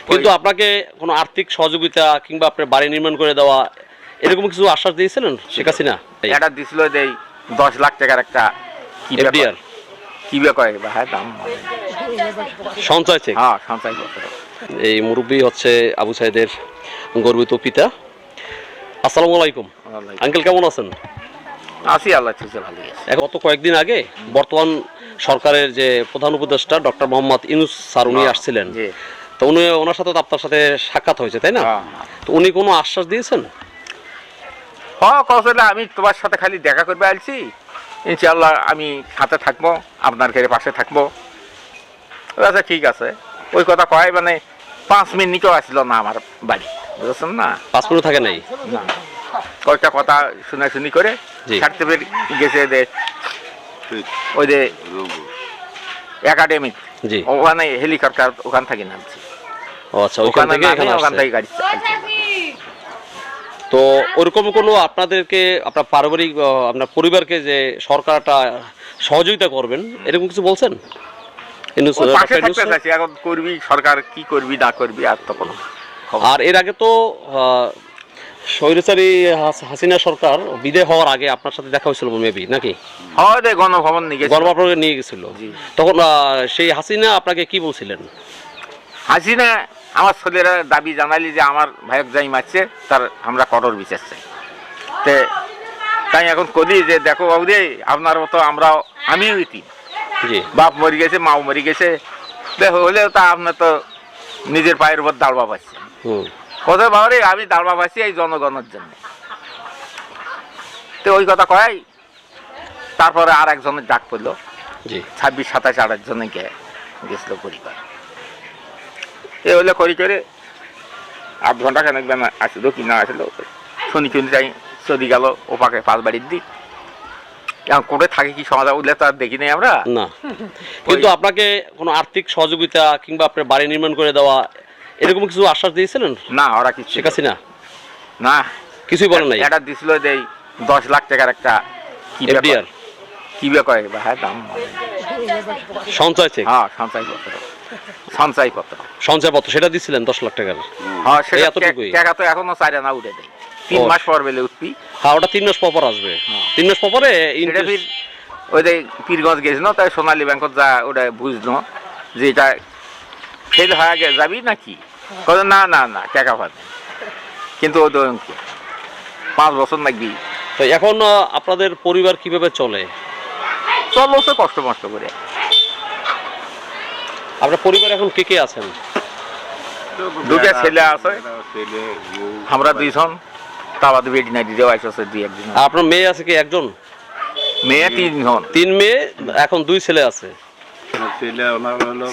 কিন্তু আপনাকে কোনো আর্থিক সহযোগিতা কিংবা আপনার বাড়ি নির্মাণ করে দেওয়া এরকম কিছু আশ্বাস দিয়েছিলেন শেখ হাসিনা? এটা দিছিল যে 10 লাখ টাকার একটা এফডিআর কি বে কয় বা হ্যাঁ দাম সঞ্চয় চেক। হ্যাঁ সঞ্চয় পত্র। এই মুরব্বী হচ্ছে আবু সাইদের গর্বিত পিতা। আসসালামু আলাইকুম আঙ্কেল, কেমন আছেন? আছি আল্লাহ ঠিক ভালো আছে। গত কয়েকদিন আগে বর্তমান সরকারের যে প্রধান উপদেষ্টা ডক্টর মোহাম্মদ ইউনূস স্যার উনি আসছিলেন, তো ওনার সাথে তো আপনার সাথে সাক্ষাৎ হয়েছে তাই না? তো উনি কোনো আশ্বাস দিয়েছেন? হ্যাঁ কৌশলে আমি তোমার সাথে খালি দেখা করবে আসছি, ইনশাআল্লাহ আমি সাথে থাকবো, আপনার ঘরে পাশে থাকবো। আচ্ছা ঠিক আছে, ওই কথা কয় মানে 5 মিনিটও আসলো না আমার বাড়ি, বুঝছেন না? 5 মিনিট থাকে নাই না, কয়েকটা কথা শুনাশুনি করে সার্টিফিকেট গেছে যে ওই যে একাডেমিক, ওখানে হেলিকপ্টার ওখান থেকে নামছি। ও আচ্ছা, ওখান থেকে গাড়ি। তো ওরকম কোনো আপনাদেরকে আপনার পারিবারিক আপনার পরিবারকে যে সরকারটা সহযোগিতা করবেন এরকম কিছু বলছেন? এখন করবি সরকার কি করবি না করবি আর তো কোনো। আর এর আগে তো স্বৈরাচারী হাসিনা সরকার বিদায় হওয়ার আগে আপনার সাথে দেখা হয়েছিল মেবি নাকি? হয় গণভবন নিয়ে গেছিল। তখন সেই হাসিনা আপনাকে কি বলছিলেন? হাসিনা আমার ছেলেরা দাবি জানালি যে আমার ভাইক যাই মারছে তার আমরা কঠোর বিচার চাই। তাই এখন করি যে দেখো বাবু রে, আপনার মতো আমরাও, আমিও ইতি, বাপ মরি গেছে, মাও মরি গেছে, দেখো হলেও তা আপনার তো নিজের পায়ের উপর দাঁড়বা পাচ্ছেন। কোথায় বাবা রে, আমি দাঁড়বা পাচ্ছি এই জনগণের জন্য। তো ওই কথা কয়, তারপরে আর একজনের ডাক পড়লো, 26, 27, 28 জনে গেছিল পরিবার। এ হলে করি করে 8 ঘন্টা খানেক আসলো কি না আসলো শুনি যাই চলি গেল ওপাকে 5 বাড়ির দিক। এখন কোর্টে থাকে কি সমাধান উঠলে তো আর দেখি নাই আমরা না। কিন্তু আপনাকে কোনো আর্থিক সহযোগিতা কিংবা আপনার বাড়ি নির্মাণ করে দেওয়া এরকম কিছু আশ্বাস দিয়েছিলেন? না, ওরা কিছু শেখ হাসিনা না কিছুই বলেন নাই। এটা দিছিল যে 10 লাখ টাকার একটা এফডিআর কি বে কয় বা হ্যাঁ দাম সঞ্চয় চেক। হ্যাঁ সঞ্চয়পত্র সেটা দিছিলেন 10 লাখ টাকার। হ্যাঁ সেটা টাকা তো এখনো চাইরা না উঠে দেয়, 3 মাস পর বেলে উঠবি। হ্যাঁ ওটা 3 মাস পর আসবে। 3 মাস পরে ওই যে পীরগঞ্জ গেছিল তাই সোনালী ব্যাংকত যা ওটা বুঝলো যে এটা ফেল হয়ে যাবি নাকি, না না না টাকা পাবে, কিন্তু ও তো 5 বছর লাগবি। তো এখন আপনাদের পরিবার কিভাবে চলে? চলছে কষ্ট মষ্ট করে। আপনার পরিবার এখন কে কে আছেন? 2টা ছেলে আছে, আমরা 2 জন, তা বাদে বেটি নাই দিতেও আসছে 2-1 জন। আপনার মেয়ে আছে কি একজন? মেয়ে 3 জন। 3 মেয়ে, এখন 2 ছেলে আছে।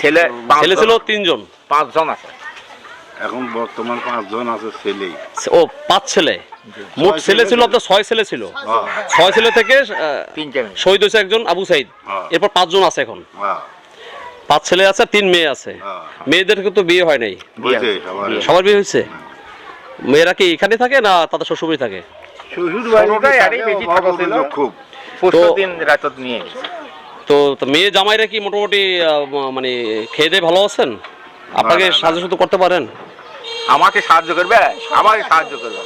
ছেলে ছিল 3 জন, 5 জন আছে এখন বর্তমান 5 জন আছে ছেলে। ও 5 ছেলে, মোট ছেলে ছিল আপনার 6 ছেলে ছিল। 6 ছেলে থেকে 3টা শহীদ হয়েছে একজন আবু সাইদ, এরপর 5 জন আছে এখন। 5 ছেলে আছে, 3 মেয়ে আছে। মেয়েদের কিন্তু বিয়ে হয় নাই, সবার বিয়ে হয়েছে। মেয়েরা কি এখানে থাকে না তাদের শ্বশুরবাড়ি থাকে? তো মেয়ে জামাইরা কি মোটামুটি মানে খেয়ে দিয়ে ভালো আছেন? আপনাকে সাহায্য করতে পারেন? আমাকে সাহায্য করবে, আমাকে সাহায্য করবে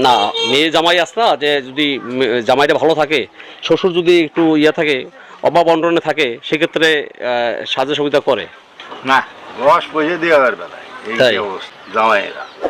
না। মেয়ে জামাই আছে না, যে যদি জামাইটা ভালো থাকে, শ্বশুর যদি একটু থাকে, অভাব অনটনে থাকে, সেক্ষেত্রে সাহায্য সুবিধা করে না। 10 পয়সা দিয়ে বেলায় এই জামাইরা